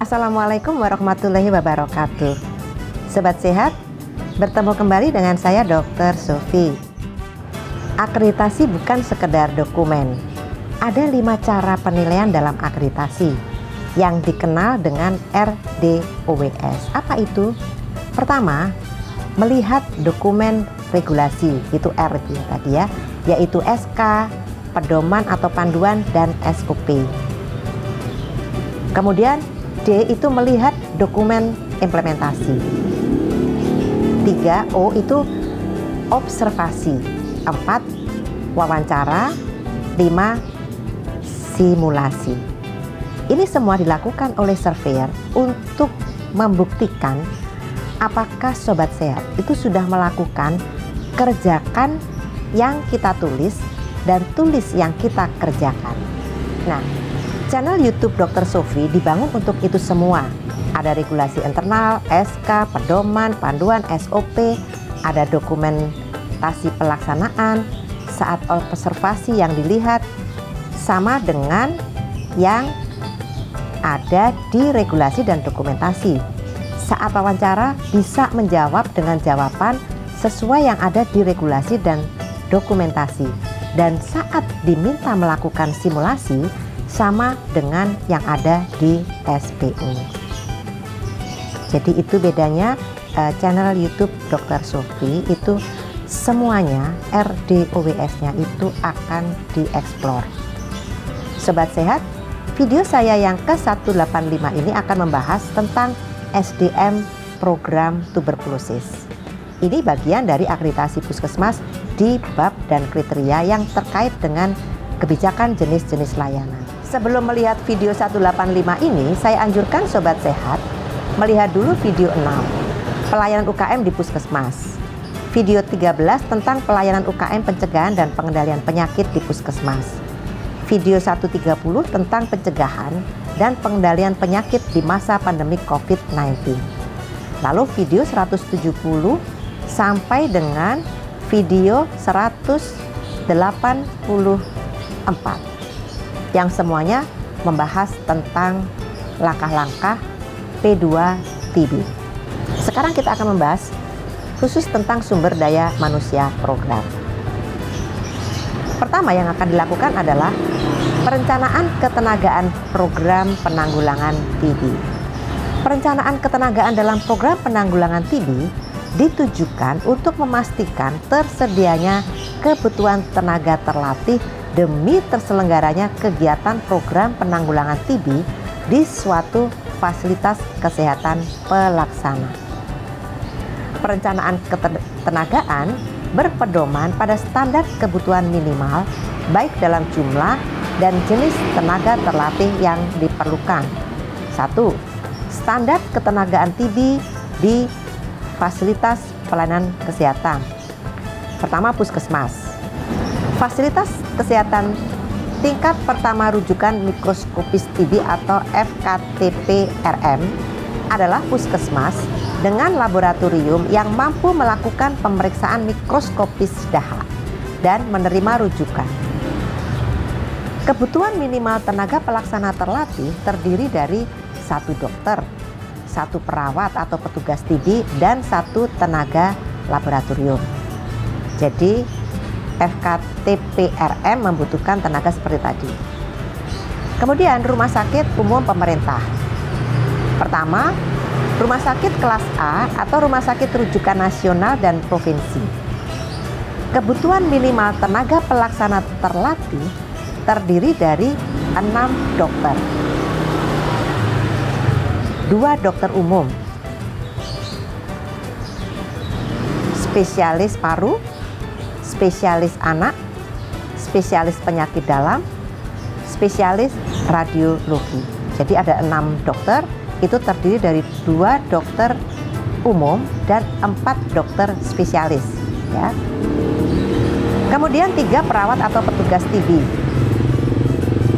Assalamualaikum warahmatullahi wabarakatuh. Sobat sehat, bertemu kembali dengan saya Dr. Sofi. Akreditasi bukan sekedar dokumen. Ada 5 cara penilaian dalam akreditasi yang dikenal dengan RDOWS. Apa itu? Pertama, melihat dokumen regulasi, itu R tadi ya, yaitu SK, pedoman atau panduan, dan SOP. Kemudian D itu melihat dokumen implementasi. 3, O itu observasi. 4, wawancara. 5, simulasi. Ini semua dilakukan oleh surveyor untuk membuktikan apakah sobat sehat itu sudah melakukan kerjakan yang kita tulis dan tulis yang kita kerjakan. Nah, channel YouTube Dr. Sofi dibangun untuk itu semua. Ada regulasi internal, SK, pedoman, panduan, SOP, ada dokumentasi pelaksanaan, saat observasi yang dilihat sama dengan yang ada di regulasi dan dokumentasi. Saat wawancara bisa menjawab dengan jawaban sesuai yang ada di regulasi dan dokumentasi. Dan saat diminta melakukan simulasi sama dengan yang ada di SPO. Jadi itu bedanya channel YouTube Dr. Sofi itu semuanya RDOWS-nya itu akan dieksplor. Sobat sehat, video saya yang ke-185 ini akan membahas tentang SDM program tuberkulosis. Ini bagian dari akreditasi puskesmas di bab dan kriteria yang terkait dengan kebijakan jenis-jenis layanan. Sebelum melihat video 185 ini, saya anjurkan sobat sehat melihat dulu video 6, pelayanan UKM di puskesmas. Video 13 tentang pelayanan UKM pencegahan dan pengendalian penyakit di puskesmas. Video 130 tentang pencegahan dan pengendalian penyakit di masa pandemi COVID-19. Lalu video 170 sampai dengan video 184 yang semuanya membahas tentang langkah-langkah P2TB. Sekarang kita akan membahas khusus tentang sumber daya manusia program. Pertama yang akan dilakukan adalah perencanaan ketenagaan program penanggulangan TB. Perencanaan ketenagaan dalam program penanggulangan TB ditujukan untuk memastikan tersedianya kebutuhan tenaga terlatih demi terselenggaranya kegiatan program penanggulangan TB di suatu fasilitas kesehatan pelaksana. Perencanaan ketenagaan berpedoman pada standar kebutuhan minimal baik dalam jumlah dan jenis tenaga terlatih yang diperlukan. 1. Standar ketenagaan TB di fasilitas pelayanan kesehatan. Pertama, puskesmas. Fasilitas kesehatan tingkat pertama rujukan mikroskopis TB atau FKTP-RM adalah puskesmas dengan laboratorium yang mampu melakukan pemeriksaan mikroskopis dahak dan menerima rujukan. Kebutuhan minimal tenaga pelaksana terlatih terdiri dari 1 dokter, 1 perawat atau petugas TB, dan 1 tenaga laboratorium. Jadi FKTP-RM membutuhkan tenaga seperti tadi. Kemudian rumah sakit umum pemerintah. Pertama, rumah sakit kelas A atau rumah sakit rujukan nasional dan provinsi. Kebutuhan minimal tenaga pelaksana terlatih terdiri dari 6 dokter. 2 dokter umum, spesialis paru, spesialis anak, spesialis penyakit dalam, spesialis radiologi. Jadi ada 6 dokter, itu terdiri dari 2 dokter umum dan 4 dokter spesialis ya. Kemudian 3 perawat atau petugas TB,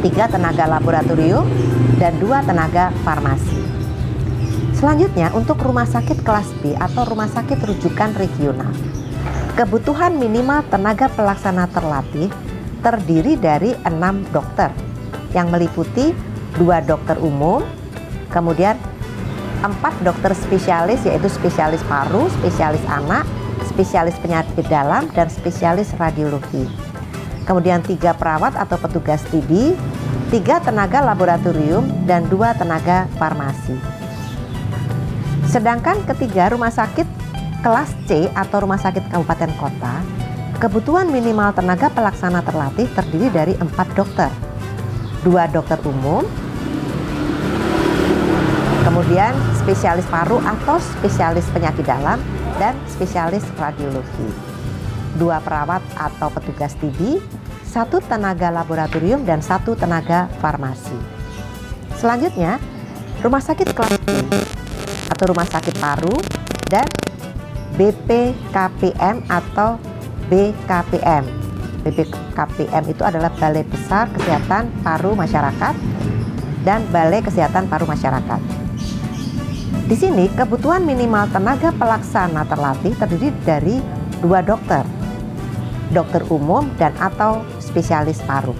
3 tenaga laboratorium, dan 2 tenaga farmasi. Selanjutnya untuk rumah sakit kelas B atau rumah sakit rujukan regional, kebutuhan minimal tenaga pelaksana terlatih terdiri dari 6 dokter yang meliputi 2 dokter umum, Kemudian 4 dokter spesialis, yaitu spesialis paru, spesialis anak, spesialis penyakit dalam, dan spesialis radiologi. Kemudian 3 perawat atau petugas TB, 3 tenaga laboratorium, dan 2 tenaga farmasi. Sedangkan ketiga rumah sakit kelas C atau rumah sakit kabupaten kota, kebutuhan minimal tenaga pelaksana terlatih terdiri dari 4 dokter, 2 dokter umum, kemudian spesialis paru atau spesialis penyakit dalam, dan spesialis radiologi, 2 perawat atau petugas TB, 1 tenaga laboratorium, dan 1 tenaga farmasi. Selanjutnya, rumah sakit kelas B atau rumah sakit paru dan BPKPM atau BKPM. BPKPM itu adalah Balai Besar Kesehatan Paru Masyarakat dan Balai Kesehatan Paru Masyarakat. Di sini kebutuhan minimal tenaga pelaksana terlatih terdiri dari 2 dokter, dokter umum dan atau spesialis paru,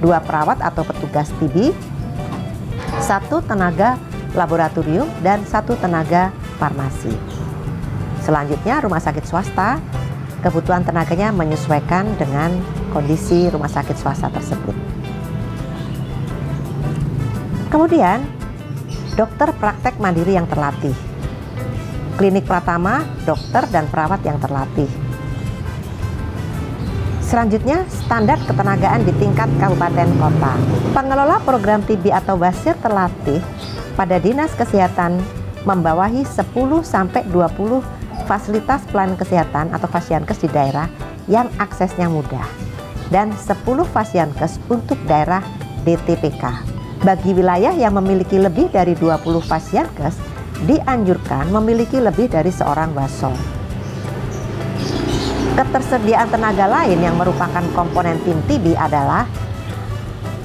2 perawat atau petugas TB, 1 tenaga laboratorium, dan 1 tenaga farmasi. Selanjutnya rumah sakit swasta, kebutuhan tenaganya menyesuaikan dengan kondisi rumah sakit swasta tersebut. Kemudian dokter praktek mandiri yang terlatih. Klinik Pratama, dokter dan perawat yang terlatih. Selanjutnya, standar ketenagaan di tingkat kabupaten kota. Pengelola program TB atau Basir terlatih pada Dinas Kesehatan membawahi 10-20 fasilitas pelayanan kesehatan atau Fasiankes di daerah yang aksesnya mudah dan 10 Fasiankes untuk daerah DTPK. Bagi wilayah yang memiliki lebih dari 20 Fasiankes, dianjurkan memiliki lebih dari seorang wasor. Ketersediaan tenaga lain yang merupakan komponen tim TB adalah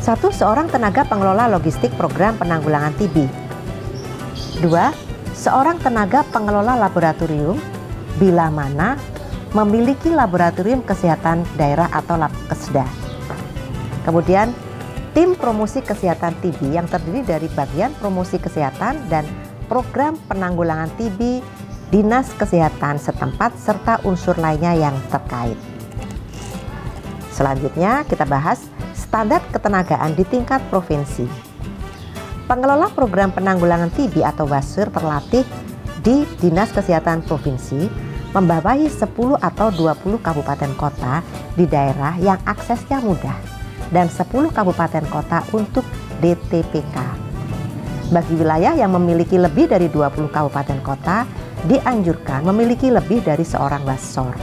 1. Seorang tenaga pengelola logistik program penanggulangan TB. 2. Seorang tenaga pengelola laboratorium bila mana memiliki laboratorium kesehatan daerah atau Labkesda. Kemudian tim promosi kesehatan TB yang terdiri dari bagian promosi kesehatan dan program penanggulangan TB Dinas Kesehatan setempat serta unsur lainnya yang terkait. Selanjutnya kita bahas standar ketenagaan di tingkat provinsi. Pengelola program penanggulangan TB atau Basir terlatih di Dinas Kesehatan Provinsi membawahi 10 atau 20 kabupaten kota di daerah yang aksesnya mudah dan 10 kabupaten kota untuk DTPK. Bagi wilayah yang memiliki lebih dari 20 kabupaten kota, dianjurkan memiliki lebih dari seorang wasor.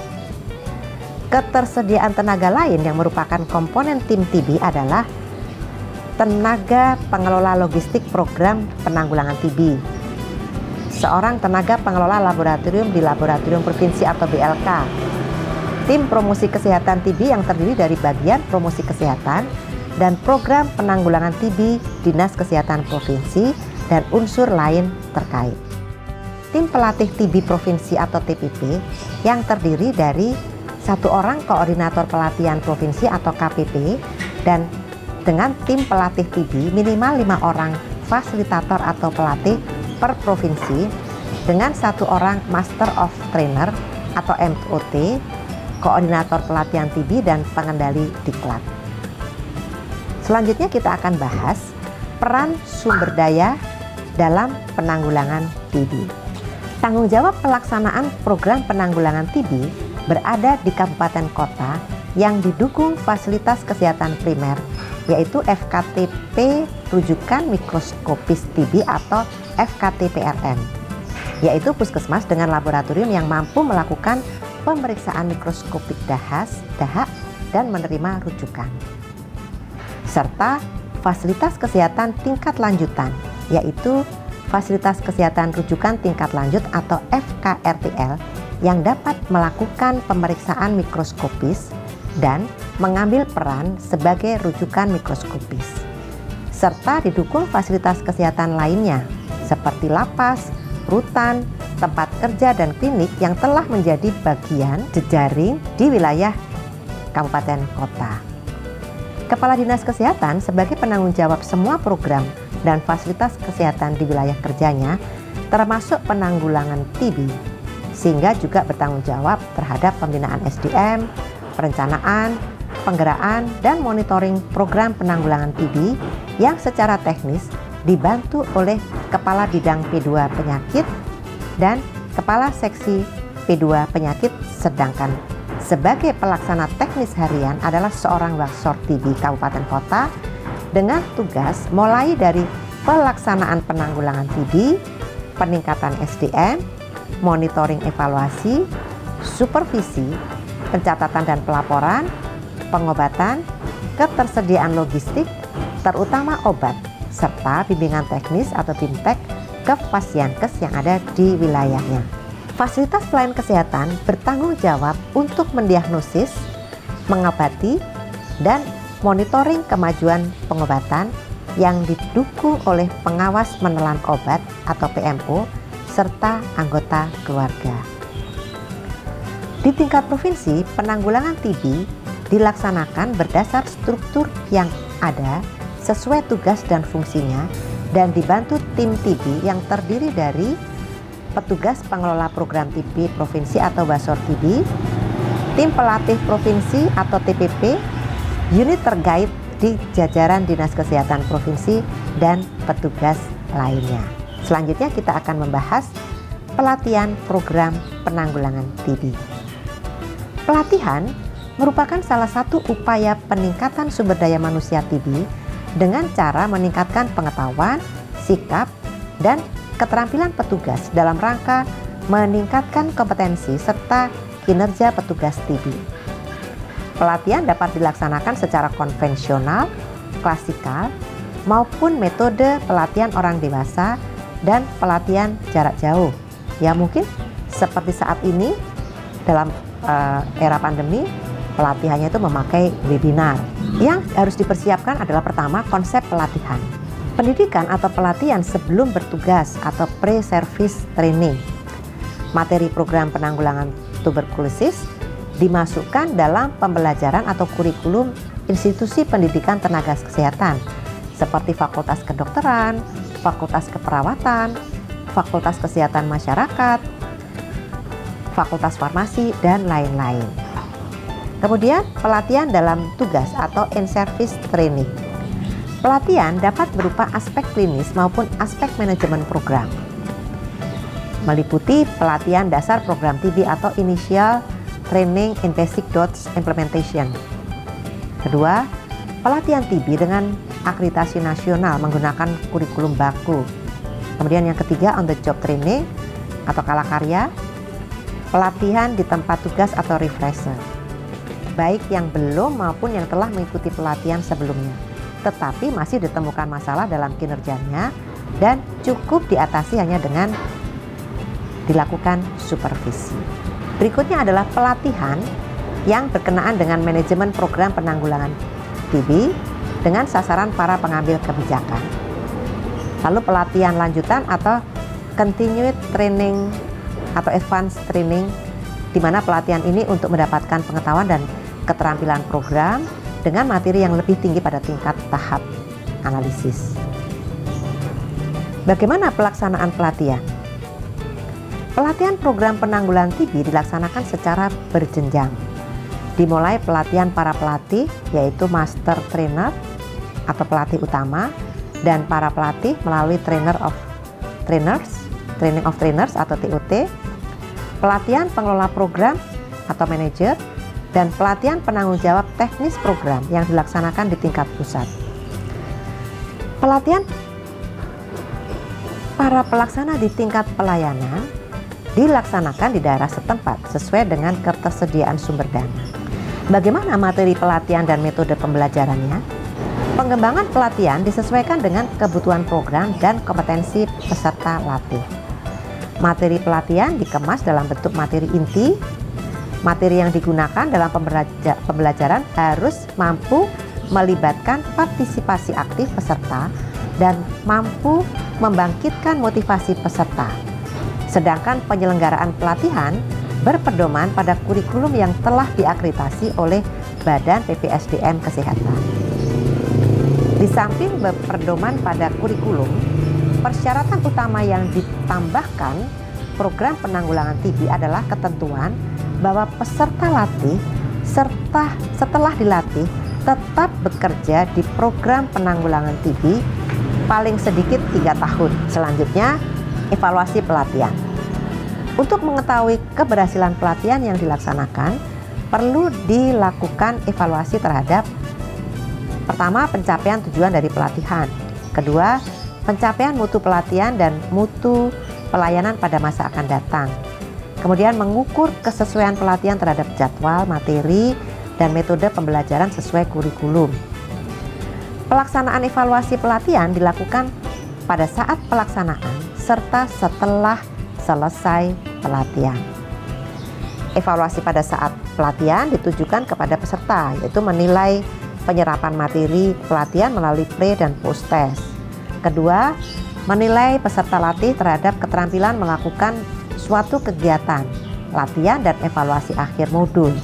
Ketersediaan tenaga lain yang merupakan komponen tim TB adalah tenaga pengelola logistik program penanggulangan TB, seorang tenaga pengelola laboratorium di laboratorium provinsi atau BLK, tim promosi kesehatan TB yang terdiri dari bagian promosi kesehatan dan program penanggulangan TB Dinas Kesehatan Provinsi dan unsur lain terkait. Tim pelatih TB Provinsi atau TPP yang terdiri dari 1 orang koordinator pelatihan provinsi atau KPP dan dengan tim pelatih TB minimal 5 orang fasilitator atau pelatih per provinsi dengan 1 orang Master of Trainer atau MOT, koordinator pelatihan TB dan pengendali diklat. Selanjutnya kita akan bahas peran sumber daya dalam penanggulangan TB. Tanggung jawab pelaksanaan program penanggulangan TB berada di kabupaten kota yang didukung fasilitas kesehatan primer, yaitu FKTP rujukan mikroskopis TB atau FKTPRM, yaitu puskesmas dengan laboratorium yang mampu melakukan pemeriksaan mikroskopik dahak dan menerima rujukan, serta fasilitas kesehatan tingkat lanjutan, yaitu fasilitas kesehatan rujukan tingkat lanjut atau FKRTL yang dapat melakukan pemeriksaan mikroskopis dan mengambil peran sebagai rujukan mikroskopis, serta didukung fasilitas kesehatan lainnya seperti lapas, rutan, tempat kerja dan klinik yang telah menjadi bagian jejaring di wilayah kabupaten kota. Kepala Dinas Kesehatan sebagai penanggung jawab semua program dan fasilitas kesehatan di wilayah kerjanya, termasuk penanggulangan TB, sehingga juga bertanggung jawab terhadap pembinaan SDM, perencanaan, penggeraan, dan monitoring program penanggulangan TB yang secara teknis dibantu oleh Kepala Bidang P2 Penyakit dan Kepala Seksi P2 Penyakit, sedangkan sebagai pelaksana teknis harian adalah seorang Waksor TB Kabupaten Kota dengan tugas mulai dari pelaksanaan penanggulangan TB, peningkatan SDM, monitoring evaluasi, supervisi, pencatatan dan pelaporan, pengobatan, ketersediaan logistik, terutama obat, serta bimbingan teknis atau BIMTEK ke Pasienkes yang ada di wilayahnya. Fasilitas pelayanan kesehatan bertanggung jawab untuk mendiagnosis, mengobati, dan monitoring kemajuan pengobatan yang didukung oleh pengawas menelan obat atau PMO serta anggota keluarga. Di tingkat provinsi, penanggulangan TB dilaksanakan berdasar struktur yang ada sesuai tugas dan fungsinya dan dibantu tim TB yang terdiri dari petugas pengelola program TB provinsi atau Wasor TB, tim pelatih provinsi atau TPP, unit terkait di jajaran Dinas Kesehatan Provinsi, dan petugas lainnya. Selanjutnya kita akan membahas pelatihan program penanggulangan TB. Pelatihan merupakan salah satu upaya peningkatan sumber daya manusia TB dengan cara meningkatkan pengetahuan, sikap, dan keterampilan petugas dalam rangka meningkatkan kompetensi serta kinerja petugas TB. Pelatihan dapat dilaksanakan secara konvensional, klasikal, maupun metode pelatihan orang dewasa dan pelatihan jarak jauh. Ya mungkin seperti saat ini dalam era pandemi, pelatihannya itu memakai webinar. Yang harus dipersiapkan adalah pertama konsep pelatihan. Pendidikan atau pelatihan sebelum bertugas atau pre-service training. Materi program penanggulangan tuberkulosis dimasukkan dalam pembelajaran atau kurikulum institusi pendidikan tenaga kesehatan seperti Fakultas Kedokteran, Fakultas Keperawatan, Fakultas Kesehatan Masyarakat, Fakultas Farmasi, dan lain-lain. Kemudian pelatihan dalam tugas atau in-service training. Pelatihan dapat berupa aspek klinis maupun aspek manajemen program. Meliputi pelatihan dasar program TB atau Initial Training in Basic Dose Implementation. Kedua, pelatihan TB dengan akreditasi nasional menggunakan kurikulum baku. Kemudian yang ketiga, on the job training atau kalakarya, pelatihan di tempat tugas atau refresher, baik yang belum maupun yang telah mengikuti pelatihan sebelumnya, tetapi masih ditemukan masalah dalam kinerjanya dan cukup diatasi hanya dengan dilakukan supervisi. Berikutnya adalah pelatihan yang berkenaan dengan manajemen program penanggulangan TB dengan sasaran para pengambil kebijakan. Lalu pelatihan lanjutan atau continued training atau advanced training, di mana pelatihan ini untuk mendapatkan pengetahuan dan keterampilan program dengan materi yang lebih tinggi pada tingkat tahap analisis. Bagaimana pelaksanaan pelatihan? Pelatihan program penanggulangan TB dilaksanakan secara berjenjang. Dimulai pelatihan para pelatih, yaitu master trainer atau pelatih utama, dan para pelatih melalui training of trainers atau TOT, pelatihan pengelola program atau manajer, dan pelatihan penanggung jawab teknis program yang dilaksanakan di tingkat pusat. Pelatihan para pelaksana di tingkat pelayanan dilaksanakan di daerah setempat sesuai dengan ketersediaan sumber dana. Bagaimana materi pelatihan dan metode pembelajarannya? Pengembangan pelatihan disesuaikan dengan kebutuhan program dan kompetensi peserta latih. Materi pelatihan dikemas dalam bentuk materi inti. Materi yang digunakan dalam pembelajaran harus mampu melibatkan partisipasi aktif peserta dan mampu membangkitkan motivasi peserta. Sedangkan penyelenggaraan pelatihan berpedoman pada kurikulum yang telah diakreditasi oleh Badan PPSDM Kesehatan. Di samping berpedoman pada kurikulum, persyaratan utama yang ditambahkan program penanggulangan TB adalah ketentuan bahwa peserta latih serta setelah dilatih tetap bekerja di program penanggulangan TB paling sedikit 3 tahun. Selanjutnya, evaluasi pelatihan. Untuk mengetahui keberhasilan pelatihan yang dilaksanakan, perlu dilakukan evaluasi terhadap pertama, pencapaian tujuan dari pelatihan. Kedua, pencapaian mutu pelatihan dan mutu pelayanan pada masa akan datang. Kemudian mengukur kesesuaian pelatihan terhadap jadwal, materi, dan metode pembelajaran sesuai kurikulum. Pelaksanaan evaluasi pelatihan dilakukan pada saat pelaksanaan serta setelah selesai pelatihan. Evaluasi pada saat pelatihan ditujukan kepada peserta, yaitu menilai penyerapan materi pelatihan melalui pre dan post test. Kedua, menilai peserta latih terhadap keterampilan melakukan suatu kegiatan, latihan dan evaluasi akhir modul.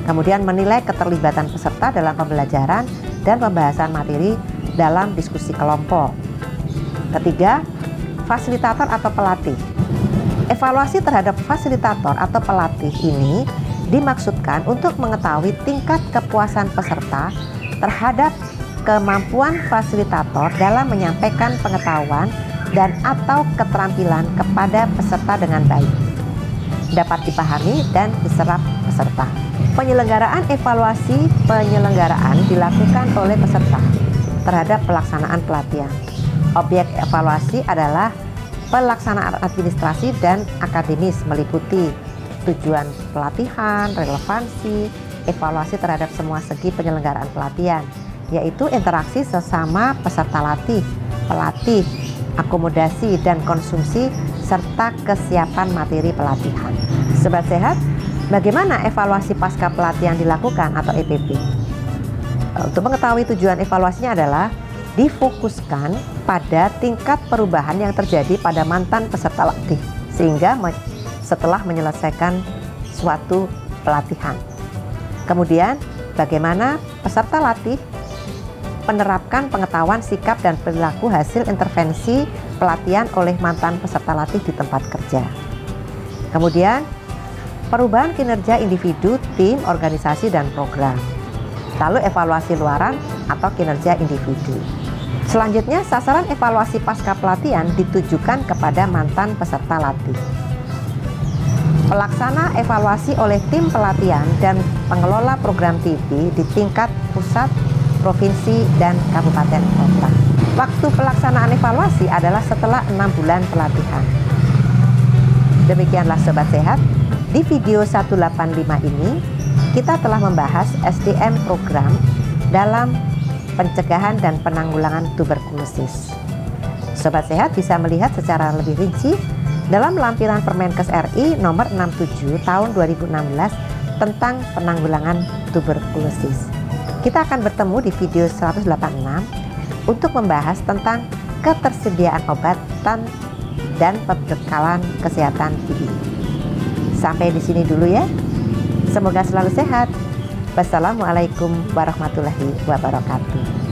Kemudian menilai keterlibatan peserta dalam pembelajaran dan pembahasan materi dalam diskusi kelompok. Ketiga, fasilitator atau pelatih. Evaluasi terhadap fasilitator atau pelatih ini dimaksudkan untuk mengetahui tingkat kepuasan peserta terhadap kemampuan fasilitator dalam menyampaikan pengetahuan dan atau keterampilan kepada peserta dengan baik, dapat dipahami dan diserap peserta. Penyelenggaraan evaluasi penyelenggaraan dilakukan oleh peserta terhadap pelaksanaan pelatihan. Objek evaluasi adalah pelaksanaan administrasi dan akademis meliputi tujuan pelatihan, relevansi, evaluasi terhadap semua segi penyelenggaraan pelatihan, yaitu interaksi sesama peserta latih, pelatih, akomodasi dan konsumsi, serta kesiapan materi pelatihan. Sobat Sehat, bagaimana evaluasi pasca pelatihan dilakukan atau EPP? Untuk mengetahui tujuan evaluasinya adalah difokuskan pada tingkat perubahan yang terjadi pada mantan peserta latih, sehingga setelah menyelesaikan suatu pelatihan. Kemudian, bagaimana peserta latih menerapkan pengetahuan, sikap, dan perilaku hasil intervensi pelatihan oleh mantan peserta latih di tempat kerja. Kemudian, perubahan kinerja individu, tim, organisasi, dan program. Lalu evaluasi luaran atau kinerja individu. Selanjutnya, sasaran evaluasi pasca pelatihan ditujukan kepada mantan peserta latih. Pelaksana evaluasi oleh tim pelatihan dan pengelola program TB di tingkat pusat, provinsi, dan kabupaten kota. Waktu pelaksanaan evaluasi adalah setelah 6 bulan pelatihan. Demikianlah Sobat Sehat, di video 185 ini kita telah membahas SDM program dalam pencegahan dan penanggulangan tuberkulosis. Sobat Sehat bisa melihat secara lebih rinci dalam lampiran Permenkes RI nomor 67 tahun 2016 tentang penanggulangan tuberkulosis. Kita akan bertemu di video 186 untuk membahas tentang ketersediaan obat dan pembekalan kesehatan TB. Sampai di sini dulu ya. Semoga selalu sehat. Wassalamualaikum warahmatullahi wabarakatuh.